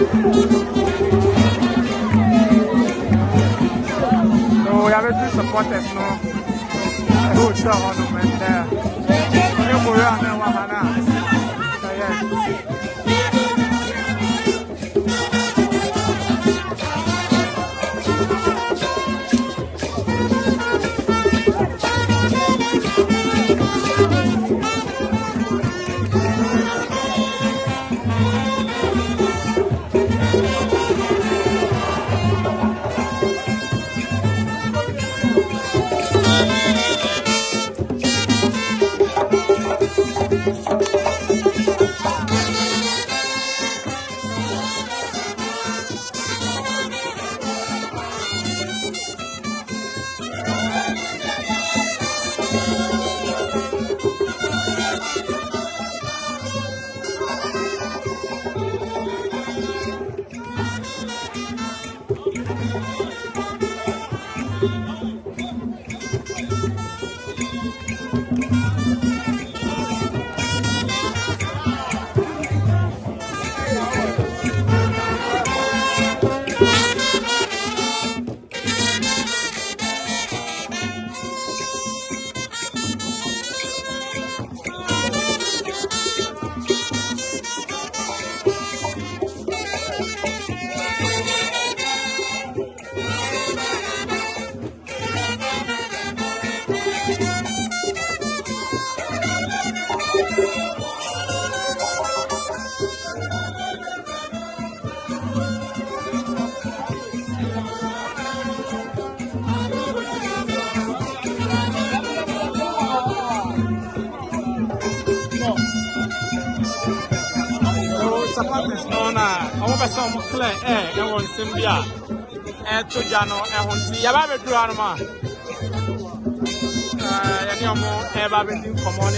So we have to support us no. Who saw on the man there? You go around and wahana. Yes. Support is known as our person clear air and one Simbia and to Jano and one see about the drama. Any more ever been from on